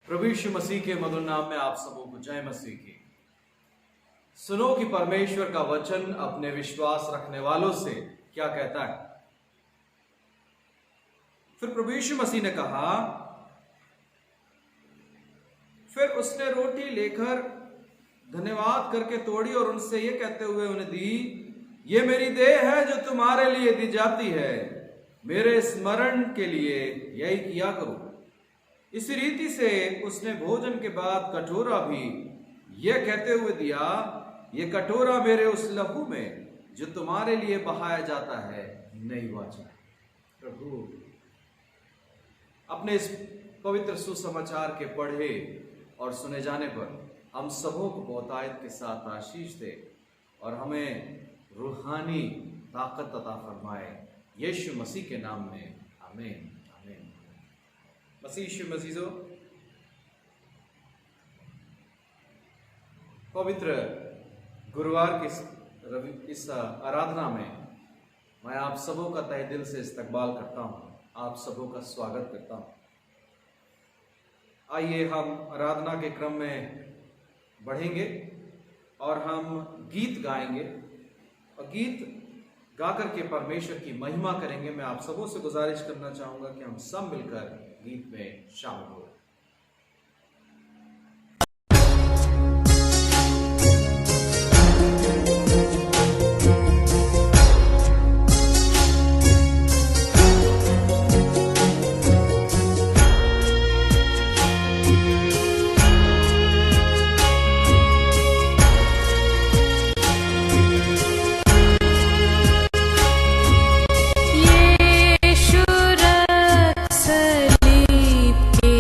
प्रभु यीशु मसीह के मधुर नाम में आप सबों को जय मसीह की। सुनो कि परमेश्वर का वचन अपने विश्वास रखने वालों से क्या कहता है। फिर प्रभु यीशु मसीह ने कहा, फिर उसने रोटी लेकर धन्यवाद करके तोड़ी और उनसे ये कहते हुए उन्हें दी, ये मेरी देह है जो तुम्हारे लिए दी जाती है, मेरे स्मरण के लिए यही किया करो। इसी रीति से उसने भोजन के बाद कटोरा भी यह कहते हुए दिया, ये कटोरा मेरे उस लहू में जो तुम्हारे लिए बहाया जाता है नई वाचा। प्रभु अपने इस पवित्र सुसमाचार के पढ़े और सुने जाने पर हम सबों को बहुतायत के साथ आशीष दे और हमें रूहानी ताकत अता फरमाए, यीशु मसीह के नाम में आमीन आमीन। मसीह यीशु मसीजो, पवित्र गुरुवार की इस आराधना में मैं आप सबों का तहे दिल से इस्तकबाल करता हूँ, आप सबों का स्वागत करता हूँ। आइए हम आराधना के क्रम में बढ़ेंगे और हम गीत गाएंगे और गीत गाकर के परमेश्वर की महिमा करेंगे। मैं आप सबों से गुजारिश करना चाहूँगा कि हम सब मिलकर गीत में शामिल हो। सलीब के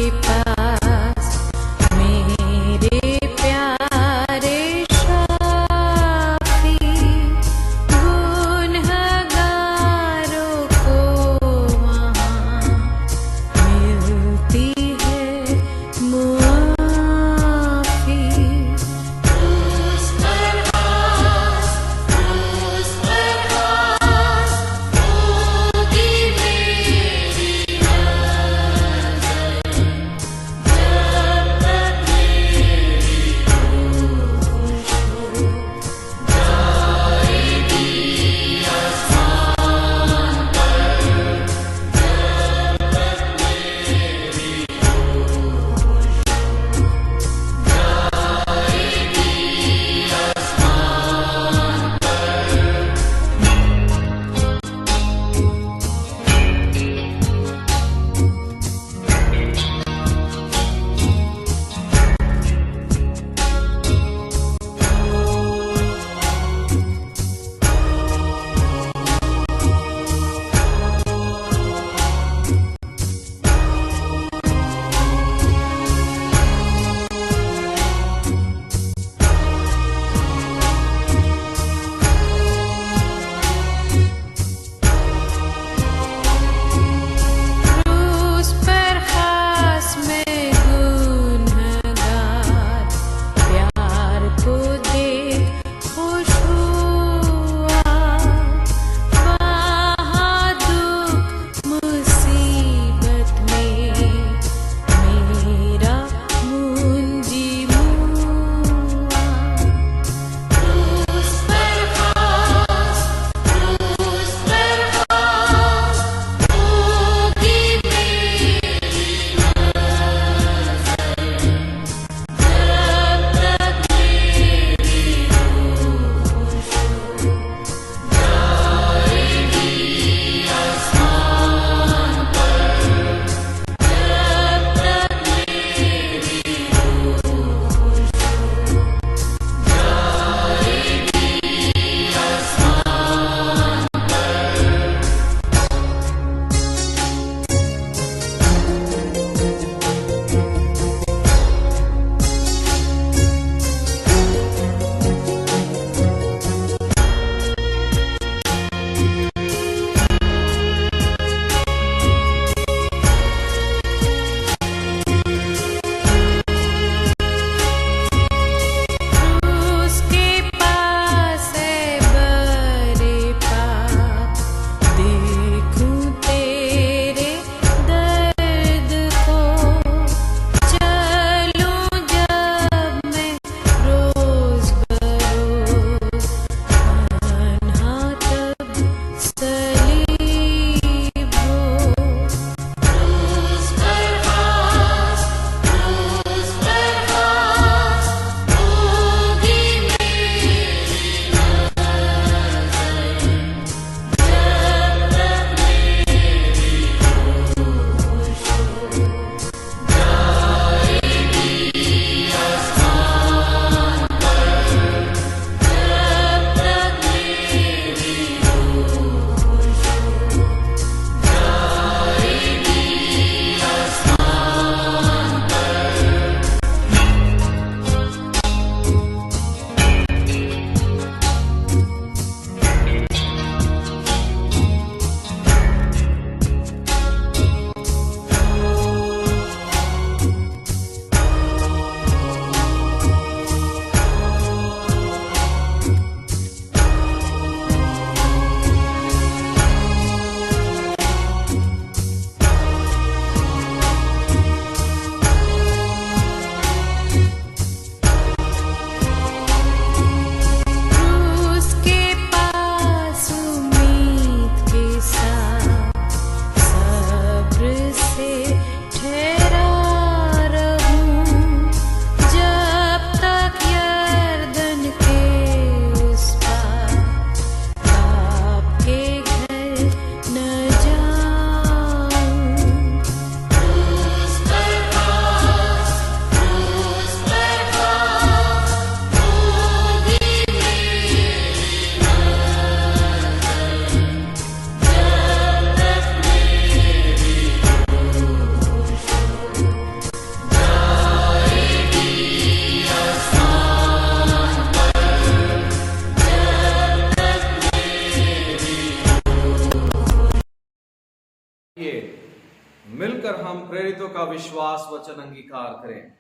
प्रेरितों का विश्वास वचन अंगीकार करें।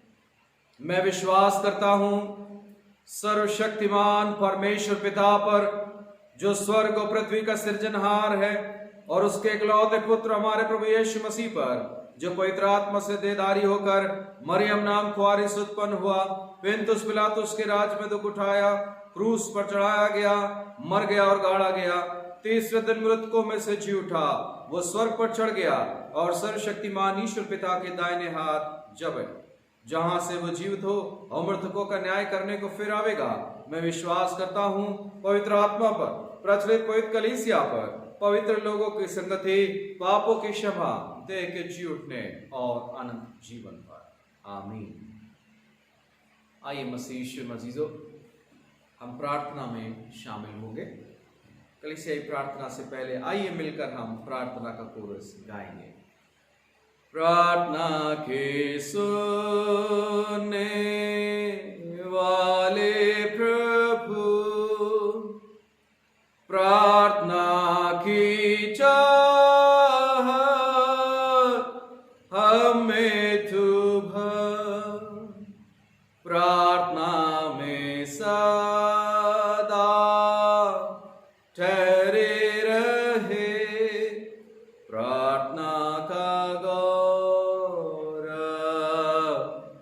मैं विश्वास करता हूं सर्वशक्तिमान परमेश्वर पिता पर, जो स्वर्ग और पृथ्वी का सृजनहार है, और उसके इकलौते पुत्र हमारे प्रभु यीशु मसीह पर, जो पवित्र आत्मा से देहधारी होकर मरियम नाम कुआरी से उत्पन्न हुआ, पुन्तियुस पिलातुस के राज में दुख उठाया, क्रूस पर चढ़ाया गया, मर गया और गाड़ा गया, तीसरे दिन मृतकों में से जी उठा, वो स्वर्ग पर चढ़ गया और सर्वशक्तिमान ईश्वर पिता के दाहिने हाथ जब जहां से वो जीवित हो और मृतकों का न्याय करने को फिर आवेगा। मैं विश्वास करता हूं पवित्र आत्मा पर, प्रचलित पवित्र कलीसिया पर, पवित्र लोगों की संगति, पापों की क्षमा, देह के जी उठने और अनंत जीवन पर। आमीन। आइए मसीह यीशु मजीजो, हम प्रार्थना में शामिल होंगे। कलीसियाई प्रार्थना से पहले आइए मिलकर हम प्रार्थना का कोरस गाएंगे। प्रार्थना के सुनने वाले प्रभु, प्रार्थना की चाहत हमें तू भर, प्रार्थना में सदा ठहरे रहे, प्रार्थना का गौरव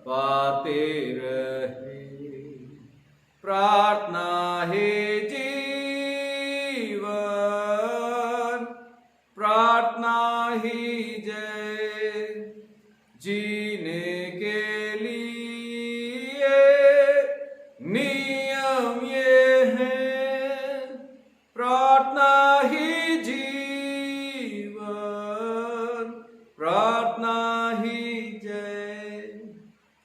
पाते रहे, प्रार्थना है जीवन, प्रार्थना ही जय, जीने के लिए नियम ये है, प्रार्थना ही जीवन, प्रार्थना ही जय,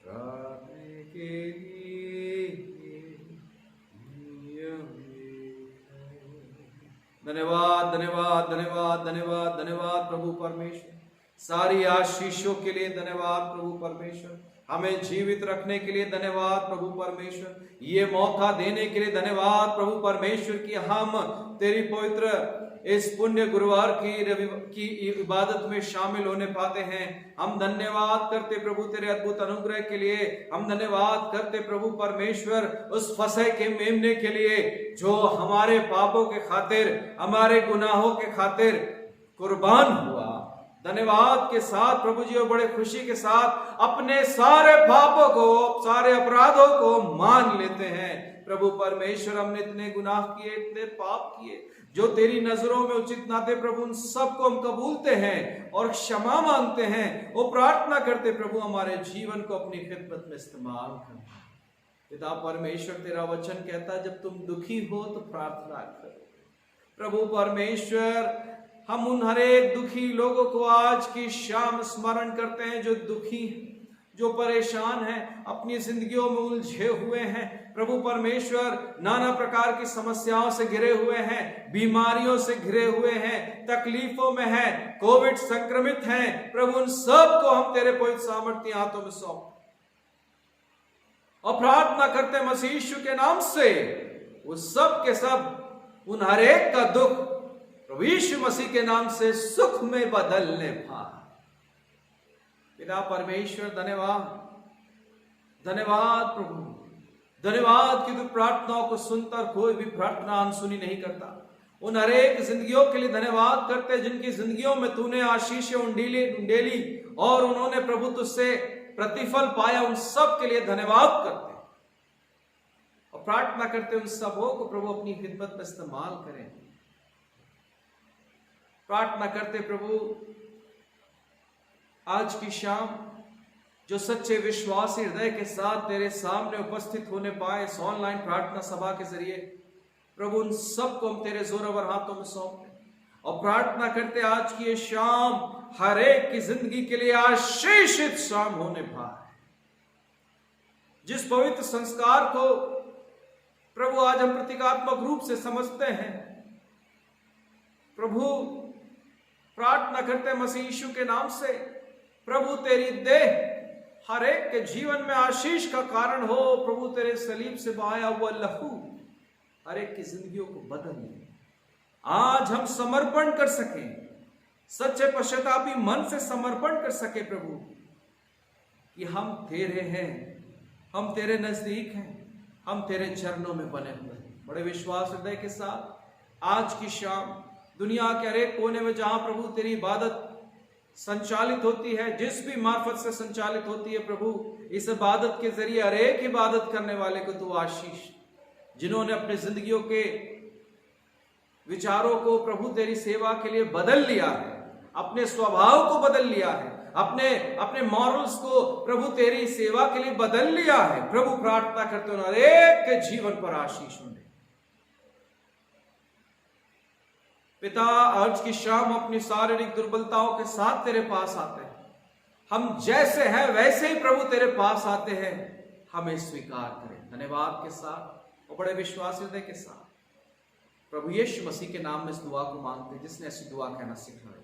प्रार्थना के लिए नियम ये है। धन्यवाद धन्यवाद धन्यवाद धन्यवाद धन्यवाद प्रभु परमेश्वर, सारी आशीषों के लिए धन्यवाद प्रभु परमेश्वर, हमें जीवित रखने के लिए धन्यवाद प्रभु परमेश्वर, ये मौका देने के लिए धन्यवाद प्रभु परमेश्वर कि हम तेरी पवित्र इस पुण्य गुरुवार की इबादत में शामिल होने पाते हैं। हम धन्यवाद करते प्रभु तेरे अद्भुत अनुग्रह के लिए, हम धन्यवाद करते प्रभु परमेश्वर उस फसह के मेमने के लिए जो हमारे पापों के खातिर, हमारे गुनाहों के खातिर कुर्बान हुआ। धन्यवाद के साथ प्रभु जी, और बड़े खुशी के साथ अपने सारे पापों को, सारे अपराधों को मान लेते हैं। प्रभु परमेश्वर, हमने इतने गुनाह किए, इतने पाप किए जो तेरी नजरों में उचित ना थे प्रभु, उन सबको हम कबूलते हैं और क्षमा मांगते हैं। वो प्रार्थना करते प्रभु हमारे जीवन को अपनी खिदमत में इस्तेमाल कर। पिता परमेश्वर, तेरा वचन कहता है जब तुम दुखी हो तो प्रार्थना करो। प्रभु परमेश्वर, हम उन हर एक दुखी लोगों को आज की शाम स्मरण करते हैं जो दुखी हैं, जो परेशान हैं, अपनी जिंदगियों में उलझे हुए हैं। प्रभु परमेश्वर, नाना प्रकार की समस्याओं से घिरे हुए हैं, बीमारियों से घिरे हुए हैं, तकलीफों में हैं, कोविड संक्रमित हैं। प्रभु उन सब को हम तेरे पवित्र सामर्थ्य हाथों में सौंप और प्रार्थना करते मसीह यीशु के नाम से वो सब के सब, उन हर एक का दुख प्रभु यीशु मसीह के नाम से सुख में बदलने पाए। पिता परमेश्वर, धन्यवाद धन्यवाद प्रभु, धन्यवाद कि तू प्रार्थनाओं को सुनकर कोई भी प्रार्थना अनसुनी नहीं करता। उन हर एक जिंदगियों के लिए धन्यवाद करते जिनकी जिंदगियों में तूने आशीषें उंडेली और उन्होंने प्रभु तुझसे प्रतिफल पाया। उन सब के लिए धन्यवाद करते और प्रार्थना करते उन सबों को प्रभु अपनी खिदमत में इस्तेमाल करें। प्रार्थना करते प्रभु आज की शाम जो सच्चे विश्वासी हृदय के साथ तेरे सामने उपस्थित होने पाए इस ऑनलाइन प्रार्थना सभा के जरिए, प्रभु उन सबको हम तेरे जोरावर हाथों में सौंपते और प्रार्थना करते आज की ये शाम हर एक की जिंदगी के लिए आशीषित शाम होने पाए। जिस पवित्र संस्कार को प्रभु आज हम प्रतीकात्मक रूप से समझते हैं, प्रभु प्रार्थना करते मसीह यीशु के नाम से, प्रभु तेरी देह हर एक के जीवन में आशीष का कारण हो। प्रभु तेरे सलीब से बहाया हुआ लहू हर एक की जिंदगियों को बदल दे। आज हम समर्पण कर सकें, सच्चे पश्चातापी मन से समर्पण कर सके प्रभु कि हम तेरे हैं, हम तेरे नजदीक हैं, हम तेरे चरणों में बने हुए हैं। बड़े विश्वास हृदय के साथ आज की शाम दुनिया के हर एक कोने में जहां प्रभु तेरी इबादत संचालित होती है, जिस भी मार्फत से संचालित होती है प्रभु, इस इबादत के जरिए हर एक इबादत करने वाले को तू आशीष, जिन्होंने अपने जिंदगियों के विचारों को प्रभु तेरी सेवा के लिए बदल लिया है, अपने स्वभाव को बदल लिया है, अपने अपने मॉरल्स को प्रभु तेरी सेवा के लिए बदल लिया है। प्रभु प्रार्थना करते हो हर एक के जीवन पर आशीष मिले। पिता आज की शाम अपनी शारीरिक दुर्बलताओं के साथ तेरे पास आते हैं। हम जैसे हैं वैसे ही प्रभु तेरे पास आते हैं, हमें स्वीकार करें धन्यवाद के साथ और बड़े विश्वास हृदय के साथ। प्रभु यीशु मसीह के नाम में इस दुआ को मांगते हैं जिसने ऐसी दुआ कहना सिखाया।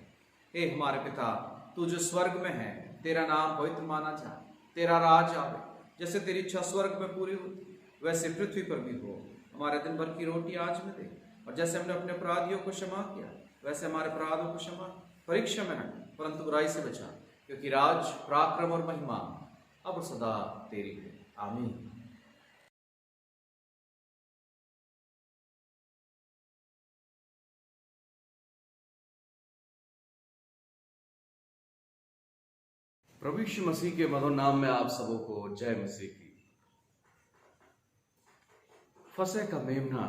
हे हमारे पिता, तू जो स्वर्ग में है, तेरा नाम पवित्र माना जाए, तेरा राज आवे, जैसे तेरी इच्छा स्वर्ग में पूरी होती वैसे पृथ्वी पर भी हो। हमारे दिन भर की रोटी आज में दे, और जैसे हमने अपने अपराधियों को क्षमा किया वैसे हमारे अपराधों को क्षमा, परीक्षा में न परंतु बुराई से बचा, क्योंकि राज, पराक्रम और महिमा अब सदा तेरी है। आमीन। प्रभु यीशु मसीह के मधुर नाम में आप सबों को जय मसीह की। फसह का मेमना,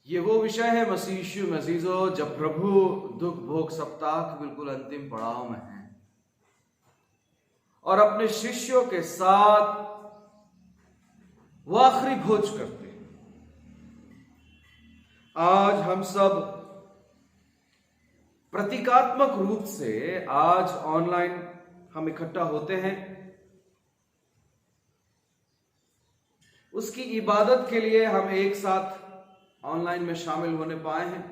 ये वो विषय है मसीह यीशु में अजीजों, जब प्रभु दुख भोग सप्ताह के बिल्कुल अंतिम पड़ाव में हैं और अपने शिष्यों के साथ वो आखिरी भोज करते हैं। आज हम सब प्रतीकात्मक रूप से आज ऑनलाइन हम इकट्ठा होते हैं, उसकी इबादत के लिए हम एक साथ ऑनलाइन में शामिल होने पाए हैं।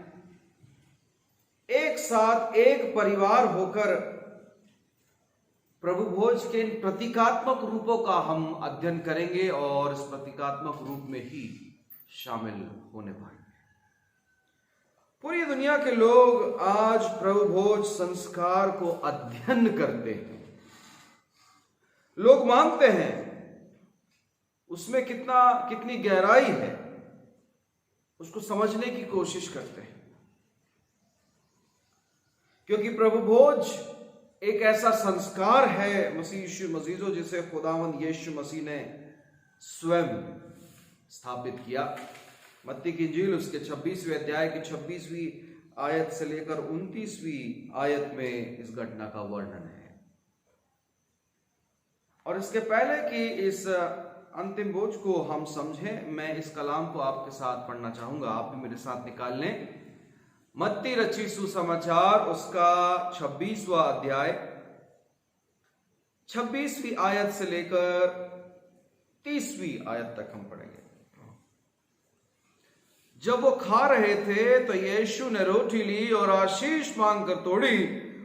एक साथ एक परिवार होकर प्रभु भोज के इन प्रतीकात्मक रूपों का हम अध्ययन करेंगे और इस प्रतीकात्मक रूप में ही शामिल होने पाएंगे। पूरी दुनिया के लोग आज प्रभु भोज संस्कार को अध्ययन करते हैं। लोग मानते हैं उसमें कितनी गहराई है, उसको समझने की कोशिश करते हैं, क्योंकि प्रभु भोज एक ऐसा संस्कार है मसीह यीशु मसीह जिसे खुदावंद यीशु मसीह ने स्वयं स्थापित किया। मत्ती की इंजील उसके 26वें अध्याय की 26वीं आयत से लेकर 29वीं आयत में इस घटना का वर्णन है। और इसके पहले कि इस अंतिम बोझ को हम समझें, मैं इस कलाम को आपके साथ पढ़ना चाहूंगा। आप भी मेरे साथ निकाल लें। मत्ती रचित सुसमाचार उसका 26वां अध्याय 26वीं आयत से लेकर 30वीं आयत तक हम पढ़ेंगे। जब वो खा रहे थे तो यीशु ने रोटी ली और आशीष मांगकर तोड़ी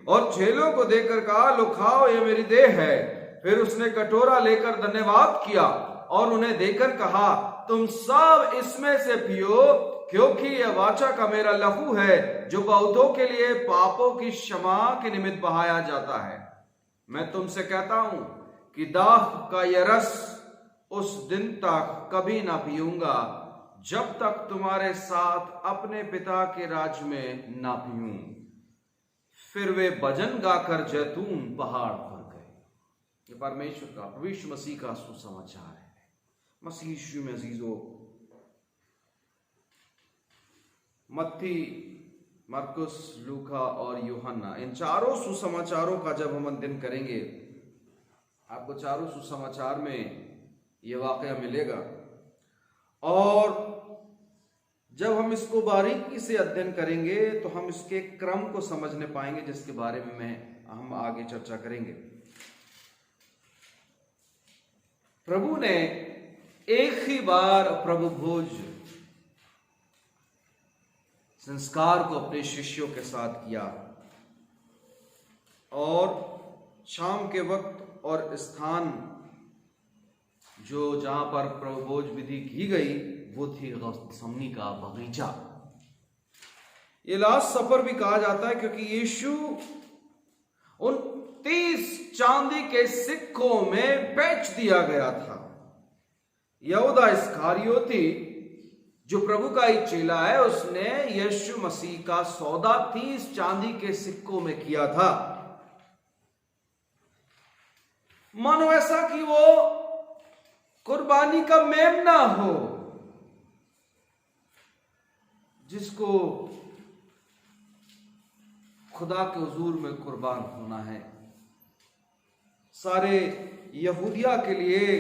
और चेलों को देकर कहा, लो खाओ, ये मेरी देह है। फिर उसने कटोरा लेकर धन्यवाद किया और उन्हें देकर कहा, तुम सब इसमें से पियो, क्योंकि यह वाचा का मेरा लहू है जो बहुतों के लिए पापों की क्षमा के निमित्त बहाया जाता है। मैं तुमसे कहता हूं कि दाख का यह रस उस दिन तक कभी ना पीऊंगा जब तक तुम्हारे साथ अपने पिता के राज्य में ना पीऊं। फिर वे भजन गाकर जैतून पहाड़ पर गए। ये परमेश्वर का, प्रभु यीशु मसीह का सुसमाचार है। मसीह यीशु में अजीजों, मत्ती, मरकुस, लूका और यूहन्ना, इन चारों सुसमाचारों का जब हम अध्ययन करेंगे, आपको चारों सुसमाचार में यह वाकया मिलेगा। और जब हम इसको बारीकी से अध्ययन करेंगे तो हम इसके क्रम को समझने पाएंगे, जिसके बारे में हम आगे चर्चा करेंगे। प्रभु ने एक ही बार प्रभु भोज संस्कार को अपने शिष्यों के साथ किया और शाम के वक्त और स्थान जो जहां पर प्रभु भोज विधि की गई वो थी गत्समनी का बगीचा। ये लास्ट सफर भी कहा जाता है क्योंकि यीशु उन 30 चांदी के सिक्कों में बेच दिया गया था। यहूदा इस्करियोती जो प्रभु का ही चेला है, उसने यीशु मसीह का सौदा 30 चांदी के सिक्कों में किया था। मानो ऐसा कि वो कुर्बानी का मेमना हो जिसको खुदा के हुजूर में कुर्बान होना है। सारे यहूदिया के लिए,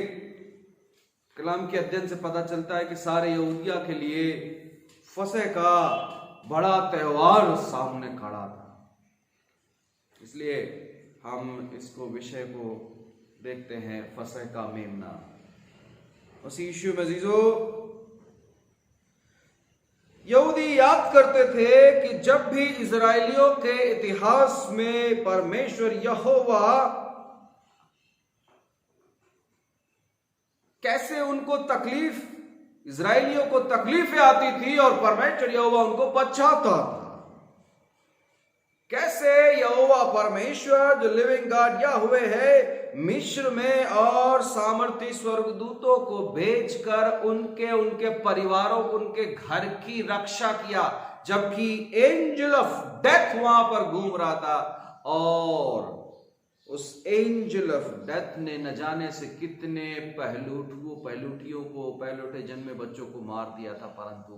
कलाम के अध्ययन से पता चलता है कि सारे यहूदिया के लिए फसह का बड़ा त्योहार सामने खड़ा था। इसलिए हम इसको विषय को देखते हैं, फसह का मेमना। मसीह यीशु में अजीजो, यहूदी याद करते थे कि जब भी इजराइलियों के इतिहास में परमेश्वर यहोवा कैसे उनको तकलीफ, इजराइलियों को तकलीफें आती थी और परमेश्वर यहोवा उनको बचाता था। कैसे यहोवा परमेश्वर जो लिविंग गॉड याहवे है, मिस्र में और सामर्थी स्वर्गदूतों को भेजकर उनके परिवारों को, उनके घर की रक्षा किया, जबकि एंजल ऑफ डेथ वहां पर घूम रहा था और उस एंजल ऑफ डेथ ने न जाने से कितने पहलूटियों को, पहलौठे जन्मे बच्चों को मार दिया था, परंतु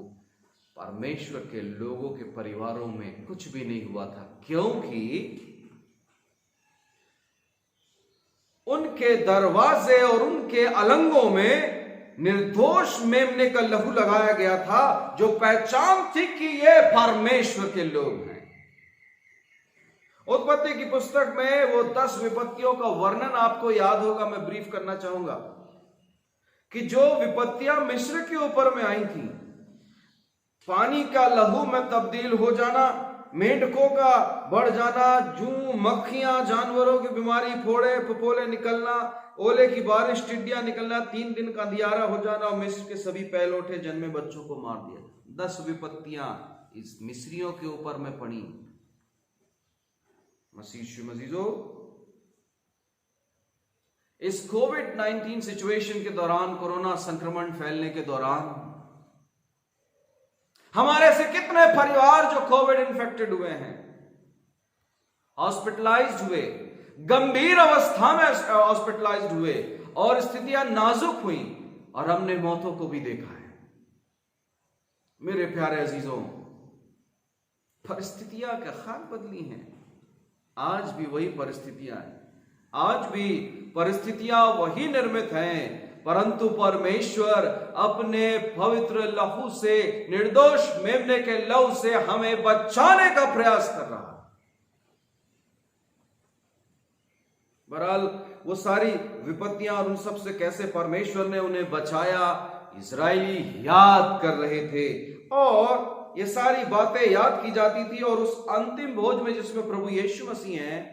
परमेश्वर के लोगों के परिवारों में कुछ भी नहीं हुआ था, क्योंकि उनके दरवाजे और उनके अलंगों में निर्दोष मेमने का लहू लगाया गया था, जो पहचान थी कि ये परमेश्वर के लोग हैं। उत्पत्ति की पुस्तक में वो 10 विपत्तियों का वर्णन आपको याद होगा, मैं ब्रीफ करना चाहूंगा कि जो विपत्तियां मिस्र के ऊपर में आई थी, पानी का लहू में तब्दील हो जाना, मेंढकों का बढ़ जाना, जूं, मक्खियां, जानवरों की बीमारी, फोड़े फपोले निकलना, ओले की बारिश, टिड्डियां निकलना, 3 दिन का अंधियारा हो जाना और मिस्र के सभी पहलौठे जन्मे बच्चों को मार दिया। 10 विपत्तियां इस मिस्रियों के ऊपर में पड़ी। मसीजो, इस कोविड-19 सिचुएशन के दौरान, कोरोना संक्रमण फैलने के दौरान, हमारे से कितने परिवार जो कोविड इन्फेक्टेड हुए हैं, हॉस्पिटलाइज्ड हुए, गंभीर अवस्था में हॉस्पिटलाइज्ड हुए और स्थितियां नाजुक हुई और हमने मौतों को भी देखा है। मेरे प्यारे अजीजों, परिस्थितियां क्या खाक बदली हैं। आज भी वही परिस्थितियां हैं, आज भी परिस्थितियां वही निर्मित हैं, परंतु परमेश्वर अपने पवित्र लहू से, निर्दोष मेमने के लहू से हमें बचाने का प्रयास कर रहा है। बहरहाल वो सारी विपत्तियां और उन सब से कैसे परमेश्वर ने उन्हें बचाया, इजरायली याद कर रहे थे और ये सारी बातें याद की जाती थी। और उस अंतिम भोज में जिसमें प्रभु यीशु मसीह हैं,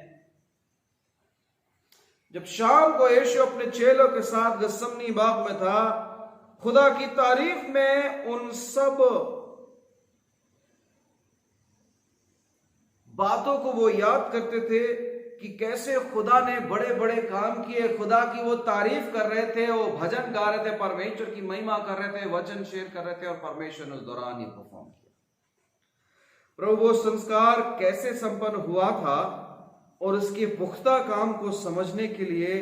जब शाम को यीशु अपने चेलों के साथ गसमनी बाग में था, खुदा की तारीफ में उन सब बातों को वो याद करते थे कि कैसे खुदा ने बड़े बड़े काम किए। खुदा की वो तारीफ कर रहे थे, वो भजन गा रहे थे, परमेश्वर की महिमा कर रहे थे, वचन शेयर कर रहे थे और परमेश्वर ने उस दौरान ये परफॉर्म किया। प्रभु वो संस्कार कैसे संपन्न हुआ था और इसके पुख्ता काम को समझने के लिए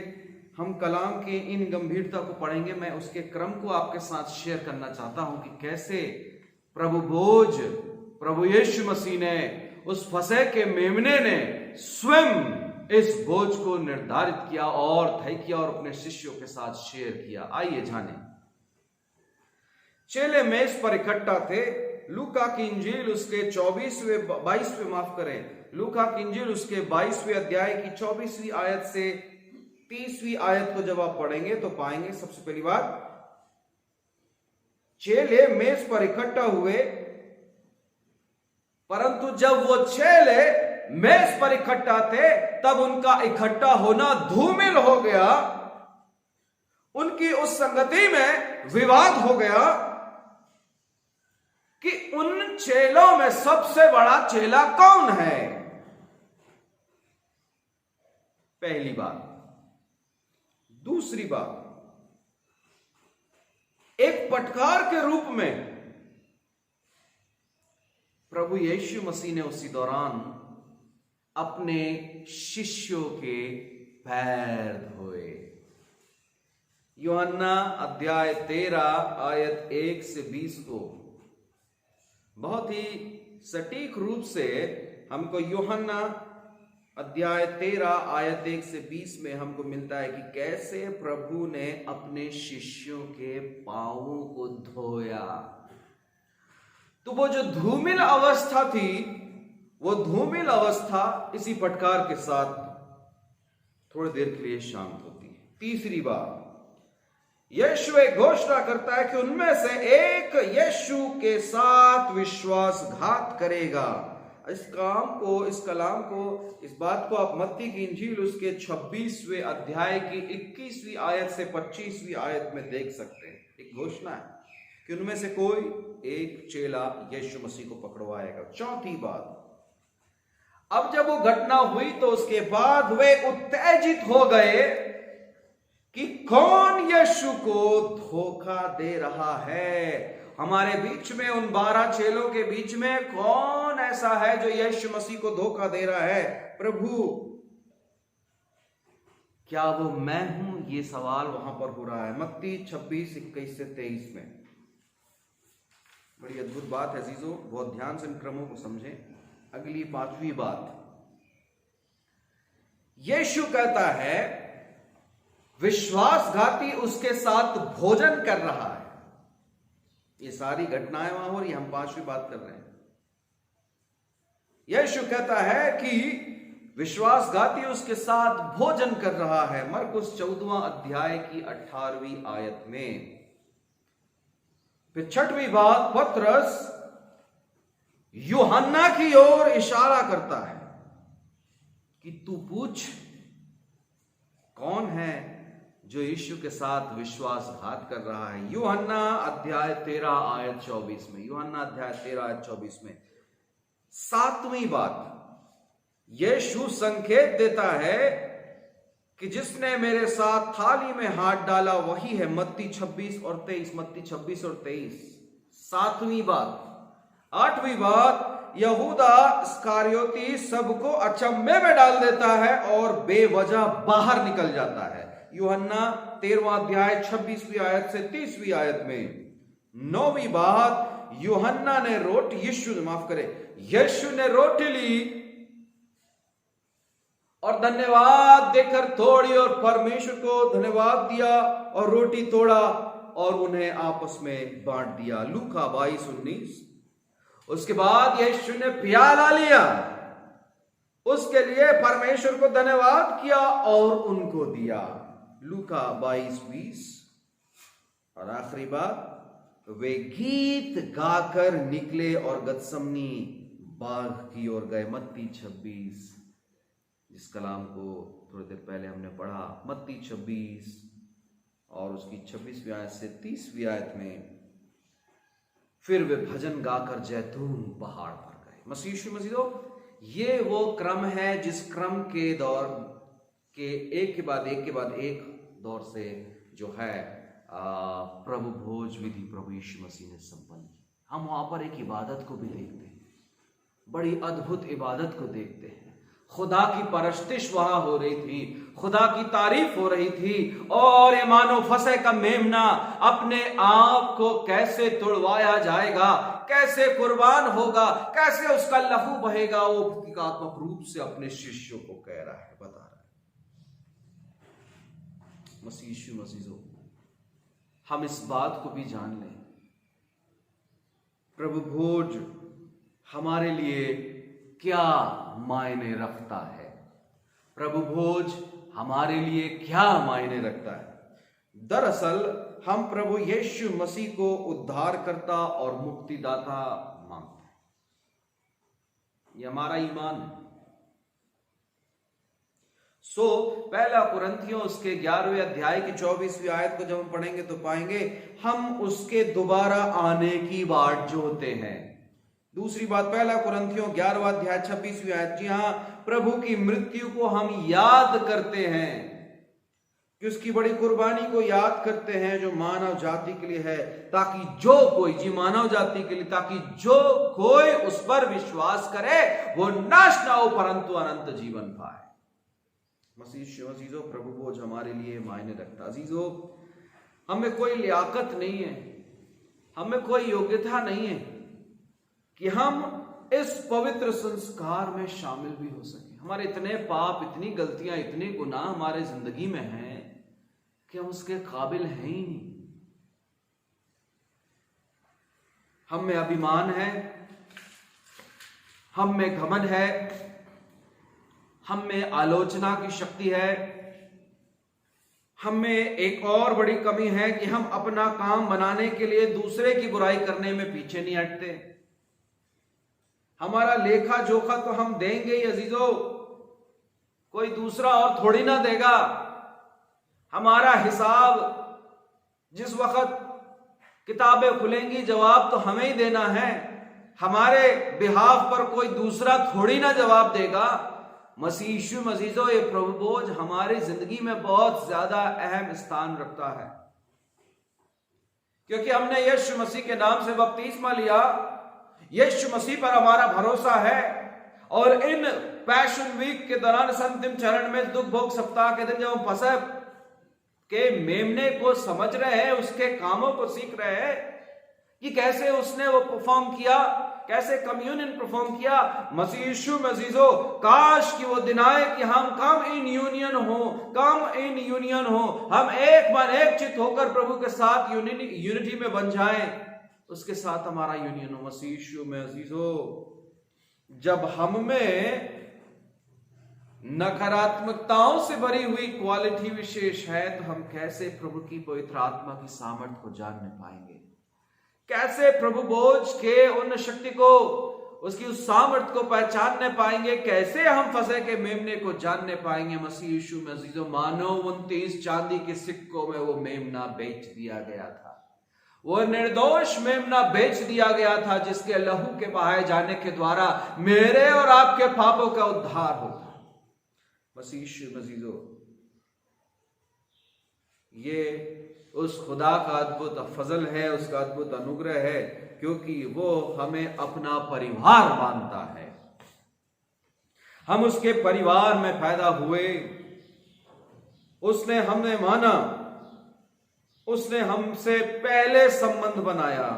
हम कलाम के इन गंभीरता को पढ़ेंगे। मैं उसके क्रम को आपके साथ शेयर करना चाहता हूं कि कैसे प्रभु भोज, प्रभु यीशु मसीह ने, उस फसह के मेमने ने स्वयं इस भोज को निर्धारित किया और तय किया और अपने शिष्यों के साथ शेयर किया। आइए जानें। चेले मेज पर इकट्ठा थे। लूका की इंजील उसके 22वें लूका की इंजील उसके 22वें अध्याय की 24वीं आयत से 30वीं आयत को जब आप पढ़ेंगे तो पाएंगे, सबसे पहली बात, चेले मेज पर इकट्ठा हुए, परंतु जब वो चेले मेज पर इकट्ठा थे तब उनका इकट्ठा होना धूमिल हो गया, उनकी उस संगति में विवाद हो गया कि उन चेलों में सबसे बड़ा चेला कौन है। पहली बात। दूसरी बात, एक पटकार के रूप में प्रभु यीशु मसीह ने उसी दौरान अपने शिष्यों के पैर धोए। यूहन्ना अध्याय 13 आयत 1 से 20 को बहुत ही सटीक रूप से हमको यूहन्ना अध्याय 13 आयत 1 से 20 में हमको मिलता है कि कैसे प्रभु ने अपने शिष्यों के पांवों को धोया। तो वो जो धूमिल अवस्था थी, वो धूमिल अवस्था इसी पटकार के साथ थोड़ी देर के लिए शांत होती है। तीसरी बात, यीशु एक घोषणा करता है कि उनमें से एक यीशु के साथ विश्वासघात करेगा। इस कलाम को, इस बात को आप मत्ती की इंजील उसके 26वें अध्याय की 21वीं आयत से 25वीं आयत में देख सकते हैं। एक घोषणा है कि उनमें से कोई एक चेला यीशु मसीह को पकड़वाएगा। चौथी बात, अब जब वो घटना हुई तो उसके बाद वे उत्तेजित हो गए कि कौन यीशु को धोखा दे रहा है। हमारे बीच में, उन 12 चेलों के बीच में कौन ऐसा है जो यीशु मसीह को धोखा दे रहा है। प्रभु, क्या वो मैं हूं? ये सवाल वहां पर हो रहा है मत्ती 26, 21 से 23 में। बड़ी अद्भुत बात है अजीजों, बहुत ध्यान से इन क्रमों को समझें। अगली 5वीं बात, यीशु कहता है विश्वासघाती उसके साथ भोजन कर रहा है। ये सारी घटनाएं वहां हो रही, हम 5वीं बात कर रहे हैं। यीशु कहता है कि विश्वासघाती उसके साथ भोजन कर रहा है। मरकुस 14वां अध्याय की 18वीं आयत में। फिर 6वीं बात, पतरस यूहन्ना की ओर इशारा करता है कि तू पूछ कौन है जो यीशु के साथ विश्वासघात कर रहा है। यूहन्ना अध्याय 13 आयत 24 में। यूहन्ना अध्याय 13 आयत 24 में। 7वीं बात, यीशु संकेत देता है कि जिसने मेरे साथ थाली में हाथ डाला वही है। मत्ती 26 और 23। मत्ती 26 और 23। 7वीं बात। 8वीं बात, यहूदा इस्करियोती सबको अचंभे में डाल देता है और बेवजह बाहर निकल जाता है। यूहन्ना 13वां अध्याय 26वीं आयत से 30वीं आयत में। 9वीं बात, यूहन्ना ने यीशु ने रोटी ली और धन्यवाद देकर तोड़ी और परमेश्वर को धन्यवाद दिया और रोटी तोड़ा और उन्हें आपस में बांट दिया। लूका 22:19। उसके बाद यीशु ने प्याला लिया, उसके लिए परमेश्वर को धन्यवाद किया और उनको दिया। लूका 22:20। और आखिरी बात, वे गीत गाकर निकले और गतसमनी बाग की ओर गए। मत्ती 26, जिस कलाम को थोड़ी देर पहले हमने पढ़ा। मत्ती 26 और उसकी 26वीं आयत से 30वीं आयत में। फिर वे भजन गाकर जैतून पहाड़ पर गए। मसीहो, ये वो क्रम है जिस क्रम के दौर के एक के बाद एक दौर से जो है प्रभु भोज विधि प्रभु यीशु मसीह ने संपन्न की। हम वहां पर एक इबादत को भी देखते हैं, बड़ी अद्भुत इबादत को देखते हैं। खुदा की परस्तिश वहां हो रही थी, खुदा की तारीफ हो रही थी। और ये मानो फसह का मेमना अपने आप को कैसे तुड़वाया जाएगा, कैसे कुर्बान होगा, कैसे उसका लहू बहेगा, वो प्रतीकात्मक रूप से अपने शिष्यों को कह रहा है, बता रहा है। मसीहो, हम इस बात को भी जान लें, प्रभु भोज हमारे लिए क्या मायने रखता है। प्रभु भोज हमारे लिए क्या मायने रखता है। दरअसल हम प्रभु यीशु मसीह को उद्धारकर्ता और मुक्तिदाता मानते हैं। यह हमारा ईमान है। पहला कुरिन्थियों उसके 11वें अध्याय की 24वीं आयत को जब हम पढ़ेंगे तो पाएंगे हम उसके दोबारा आने की बाट जोहते हैं। दूसरी बात, पहला कुरिन्थियों 11वां अध्याय 26वीं आयत, जी हां, प्रभु की मृत्यु को हम याद करते हैं कि उसकी बड़ी कुर्बानी को याद करते हैं जो मानव जाति के लिए है, ताकि जो कोई, जी मानव जाति के लिए, ताकि जो कोई उस पर विश्वास करे वो नाश ना हो परंतु अनंत जीवन पाए। मसीह अजीजों, प्रभु बोझ हमारे लिए मायने रखता। अजीजों, हमें कोई लियाकत नहीं है, हमें कोई योग्यता नहीं है कि हम इस पवित्र संस्कार में शामिल भी हो सके। हमारे इतने पाप, इतनी गलतियां, इतने गुनाह हमारे जिंदगी में हैं कि हम उसके काबिल हैं ही नहीं। हम में अभिमान है, हम में घमंड है, हम में आलोचना की शक्ति है, हम में एक और बड़ी कमी है कि हम अपना काम बनाने के लिए दूसरे की बुराई करने में पीछे नहीं हटते। हमारा लेखा जोखा तो हम देंगे ही अजीजों, कोई दूसरा और थोड़ी ना देगा। हमारा हिसाब जिस वक्त किताबें खुलेंगी जवाब तो हमें ही देना है। हमारे बिहाफ पर कोई दूसरा थोड़ी ना जवाब देगा। मसीह यीशु अजीजों, ये प्रभु बोझ हमारी जिंदगी में बहुत ज्यादा अहम स्थान रखता है, क्योंकि हमने यीशु मसीह के नाम से बपतिस्मा लिया, यीशु मसीह पर हमारा भरोसा है। और इन पैशन वीक के दौरान, अंतिम चरण में, दुख भोग सप्ताह के दिन जब हम फसह के मेमने को समझ रहे हैं, उसके कामों को सीख रहे हैं कि कैसे उसने वो परफॉर्म किया, कैसे कम्युनियन परफॉर्म किया। मसीह यीशु अजीजों, काश कि वो दिन आए कि हम कम इन यूनियन हो, हम एक मन एक चित होकर प्रभु के साथ यूनिटी में बन जाएं, उसके साथ हमारा यूनियन हो। मसीह यीशु में अजीजों, जब हम में नकारात्मकताओं से भरी हुई क्वालिटी विशेष है, तो हम कैसे प्रभु की पवित्र आत्मा की सामर्थ्य को जानने पाएंगे? कैसे प्रभु बोझ के उन शक्ति को, उसकी उस सामर्थ्य को पहचानने पाएंगे? कैसे हम फंसे के मेमने को जानने पाएंगे? मसीह यीशु में अजीजों, मानो 29 चांदी के सिक्कों में वो मेमना बेच दिया गया था। वो निर्दोष मेमना बेच दिया गया था, जिसके लहू के बहाए जाने के द्वारा मेरे और आपके पापों का उद्धार होता। मसीह यीशु अजीजों, ये उस खुदा का अद्भुत फजल है, उसका अद्भुत अनुग्रह है, क्योंकि वो हमें अपना परिवार मानता है। हम उसके परिवार में पैदा हुए, उसने हमें माना, उसने हमसे पहले संबंध बनाया।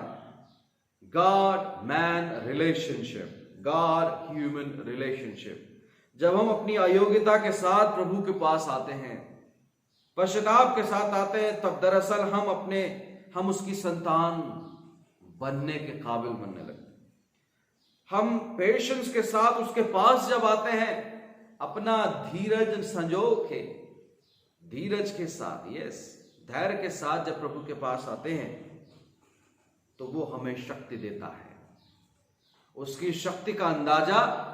God man relationship, God human relationship. जब हम अपनी अयोग्यता के साथ प्रभु के पास आते हैं, पश्चाताप के साथ आते हैं, तब दरअसल हम उसकी संतान बनने के काबिल बनने लगते हैं। हम पेशेंस के साथ उसके पास जब आते हैं, अपना धीरज संजो के, धीरज के साथ, धैर्य के साथ जब प्रभु के पास आते हैं, तो वो हमें शक्ति देता है। उसकी शक्ति का अंदाजा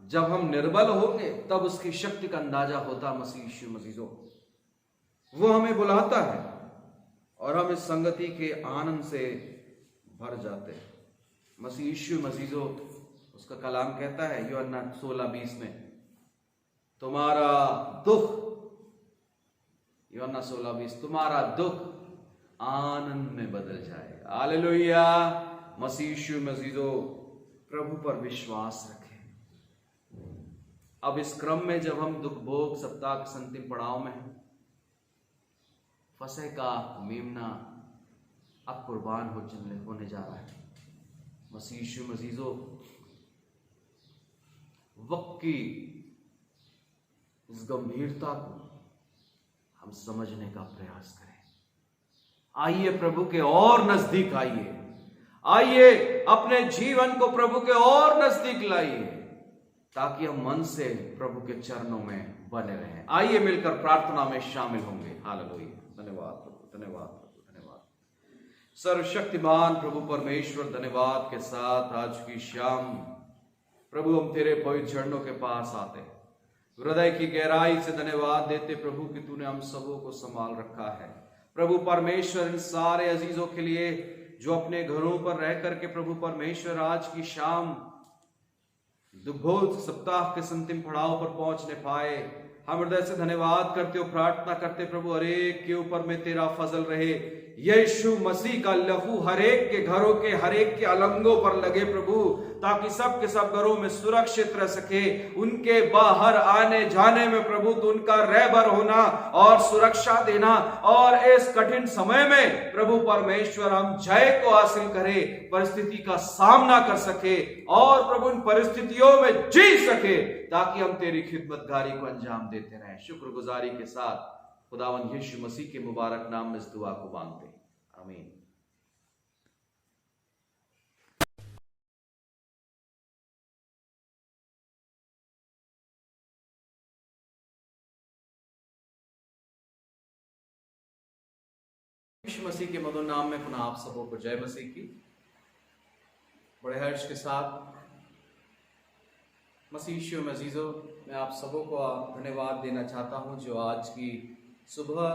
जब हम निर्बल होंगे, तब उसकी शक्ति का अंदाजा होता। मसीह यीशु अजीजों, वो हमें बुलाता है और हम इस संगति के आनंद से भर जाते हैं। मसीह यीशु अजीजों, उसका कलाम कहता है यूहन्ना 16:20 में, तुम्हारा दुख, यूहन्ना 16:20, तुम्हारा दुख आनंद में बदल जाए। हालेलुया। मसीह यीशु अजीजों, प्रभु पर विश्वास रखें। अब इस क्रम में जब हम दुख भोग सप्ताह के अंतिम पड़ाव में हैं, फसह का मेमना अब कुर्बान होने जा रहा है। मसीह यीशु अजीजों, वक्त की इस गंभीरता को हम समझने का प्रयास करें। आइए प्रभु के और नजदीक आइए अपने जीवन को प्रभु के और नजदीक लाइए, ताकि हम मन से प्रभु के चरणों में बने रहें। आइए मिलकर प्रार्थना में शामिल होंगे। हालेलुया। धन्यवाद प्रभु, धन्यवाद प्रभु, धन्यवाद। सर्वशक्तिमान प्रभु परमेश्वर, धन्यवाद के साथ आज की शाम प्रभु हम तेरे पवित्र चरणों के पास आते हैं, हृदय की गहराई से धन्यवाद देते प्रभु कि तूने हम सबों को संभाल रखा है। प्रभु परमेश्वर, इन सारे अजीजों के लिए जो अपने घरों पर रह करके प्रभु परमेश्वर आज की शाम दुग्भोज सप्ताह के अंतिम पड़ाव पर पहुंचने पाए, हम हृदय से धन्यवाद करते हो, प्रार्थना करते प्रभु हर एक के ऊपर में तेरा फजल रहे। यीशु मसीह का लहू हर एक के घरों के हर एक के अलंगों पर लगे प्रभु, ताकि सब के सब घरों में सुरक्षित रह सके। उनके बाहर आने जाने में प्रभु तो उनका रहबर होना और सुरक्षा देना, और इस कठिन समय में प्रभु परमेश्वर हम जय को हासिल करें, परिस्थिति का सामना कर सके और प्रभु उन परिस्थितियों में जी सके, ताकि हम तेरी खिदमतगारी को अंजाम देते रहें। शुक्रगुजारी के साथ खुदावन यीशु मसीह के मुबारक नाम में इस दुआ को मांगते हैं, आमीन। यीशु मसीह के मधुर नाम में पुनः आप सबों को जय मसीह की। बड़े हर्ष के साथ मसीह यीशु में अजीजों, मैं आप सबों को धन्यवाद देना चाहता हूं जो आज की सुबह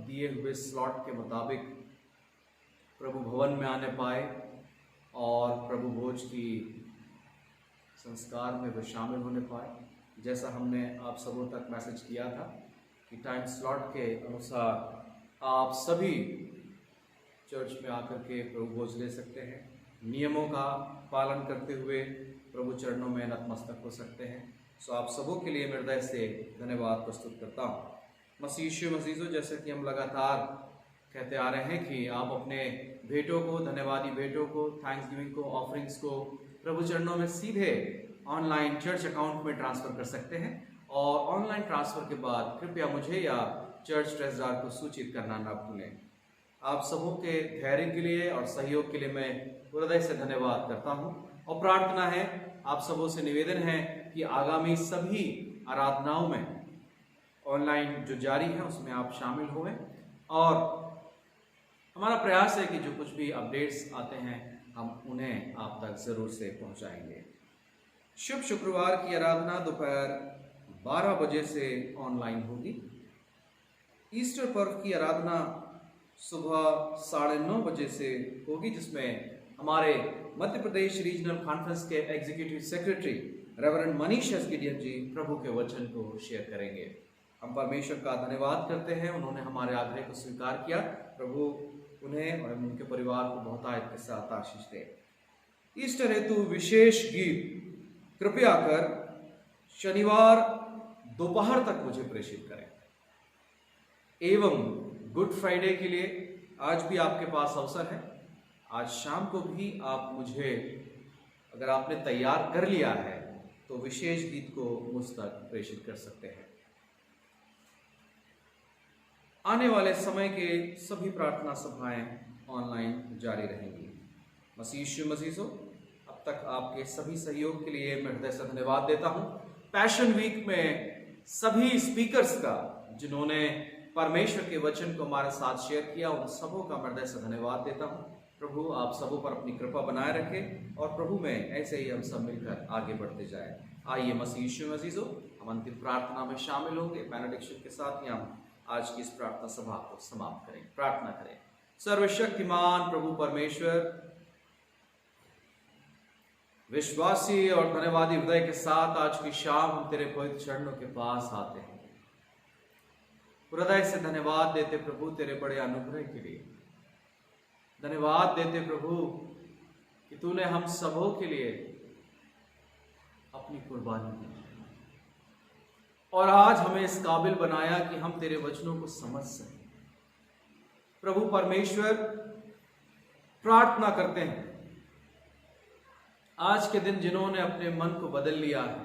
दिए हुए स्लॉट के मुताबिक प्रभु भवन में आने पाए और प्रभु भोज की संस्कार में वे शामिल होने पाए। जैसा हमने आप सबों तक मैसेज किया था कि टाइम स्लॉट के अनुसार आप सभी चर्च में आकर के प्रभु भोज ले सकते हैं, नियमों का पालन करते हुए प्रभु चरणों में नतमस्तक हो सकते हैं। सो आप सबों के लिए मैं हृदय से धन्यवाद प्रस्तुत करता हूँ। मसीह यीशु मसीह, जैसे कि हम लगातार कहते आ रहे हैं कि आप अपने भेंटों को, धन्यवादी भेंटों को, थैंक्स गिविंग को, ऑफरिंग्स को प्रभु चरणों में सीधे ऑनलाइन चर्च अकाउंट में ट्रांसफ़र कर सकते हैं। और ऑनलाइन ट्रांसफ़र के बाद कृपया मुझे या चर्च ट्रेजरार को सूचित करना ना भूलें। आप सबों के धैर्य के लिए और सहयोग के लिए मैं हृदय से धन्यवाद करता हूं, और प्रार्थना है, आप सबों से निवेदन है कि आगामी सभी आराधनाओं में ऑनलाइन जो जारी है उसमें आप शामिल हुए, और हमारा प्रयास है कि जो कुछ भी अपडेट्स आते हैं हम उन्हें आप तक ज़रूर से पहुंचाएंगे। शुभ शुक्रवार की आराधना दोपहर 12 बजे से ऑनलाइन होगी। ईस्टर पर्व की आराधना सुबह 9:30 बजे से होगी, जिसमें हमारे मध्य प्रदेश रीजनल कॉन्फ्रेंस के executive secretary reverend Manish Gideon ji प्रभु के वचन को शेयर करेंगे। हम परमेश्वर का धन्यवाद करते हैं, उन्होंने हमारे आग्रह को स्वीकार किया। प्रभु उन्हें और उनके परिवार को बहुतायत के साथ आशीष दे। ईस्टर हेतु विशेष गीत कृपया कर शनिवार दोपहर तक मुझे प्रेषित करें, एवं गुड फ्राइडे के लिए आज भी आपके पास अवसर है। आज शाम को भी आप मुझे, अगर आपने तैयार कर लिया है तो विशेष गीत को मुझ तक प्रेषित कर सकते हैं। आने वाले समय के सभी प्रार्थना सभाएं ऑनलाइन जारी रहेंगी। मसीह यीशु मसीह, अब तक आपके सभी सहयोग के लिए मैं हृदय से धन्यवाद देता हूं। पैशन वीक में सभी स्पीकर्स का, जिन्होंने परमेश्वर के वचन को हमारे साथ शेयर किया, उन सबों का मैं हृदय से धन्यवाद देता हूं। प्रभु आप सबों पर अपनी कृपा बनाए रखे, और प्रभु में ऐसे ही हम सब मिलकर आगे बढ़ते जाए। आइए मसीह यीशु मसीह, हम अंतिम प्रार्थना में शामिल होंगे। बेनेडिक्शन के साथ ही हम आज की इस प्रार्थना सभा को समाप्त करें। प्रार्थना करें। सर्वशक्तिमान प्रभु परमेश्वर, विश्वासी और धन्यवादी हृदय के साथ आज की शाम हम तेरे पवित्र चरणों के पास आते हैं, हृदय से धन्यवाद देते प्रभु तेरे बड़े अनुग्रह के लिए। धन्यवाद देते प्रभु कि तूने हम सबों के लिए अपनी कुर्बानी दी, और आज हमें इस काबिल बनाया कि हम तेरे वचनों को समझ सकें। प्रभु परमेश्वर, प्रार्थना करते हैं आज के दिन जिन्होंने अपने मन को बदल लिया है,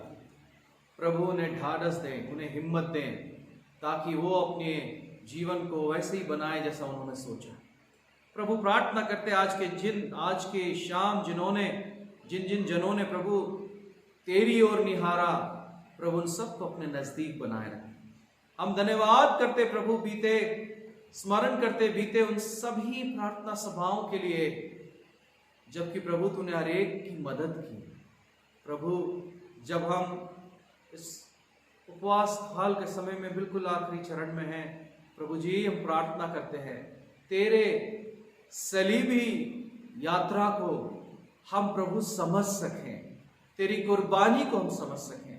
प्रभु उन्हें ढाढ़स दें, उन्हें हिम्मत दें, ताकि वो अपने जीवन को वैसे ही बनाए जैसा उन्होंने सोचा। प्रभु प्रार्थना करते आज के शाम जिन जनों ने प्रभु तेरी ओर निहारा, प्रभु उन सबको अपने नजदीक बनाए रखें। हम धन्यवाद करते प्रभु स्मरण करते बीते उन सभी प्रार्थना सभाओं के लिए, जबकि प्रभु तूने हर एक की मदद की। प्रभु जब हम इस उपवास काल के समय में बिल्कुल आखिरी चरण में हैं, प्रभु जी हम प्रार्थना करते हैं तेरे सलीबी यात्रा को हम प्रभु समझ सकें, तेरी कुर्बानी को हम समझ सकें,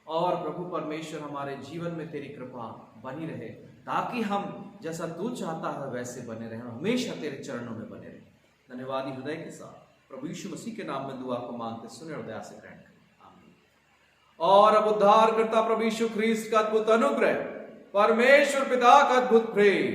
और प्रभु परमेश्वर हमारे जीवन में तेरी कृपा बनी रहे, ताकि हम जैसा तू चाहता है वैसे बने रहे, हमेशा तेरे चरणों में बने रहे। धन्यवादी हृदय के साथ प्रभु यीशु मसीह के नाम में दुआ को मांगते सुने और दया से ग्रहण करें, आमीन। और अब उद्धारकर्ता प्रभु यीशु ख्रीस्त का अद्भुत अनुग्रह, परमेश्वर पिता का अद्भुत प्रेम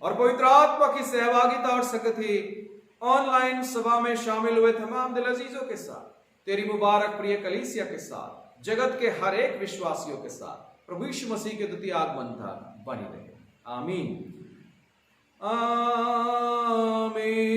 और पवित्र आत्मा की सहभागिता और संगति ऑनलाइन सभा में शामिल हुए तमाम दिल अजीजों के साथ, तेरी मुबारक प्रिय कलीसिया के साथ, जगत के हर एक विश्वासियों के साथ प्रभु यीशु मसीह के द्वितीय आगमन तक बनी रहे, आमीन आमीन।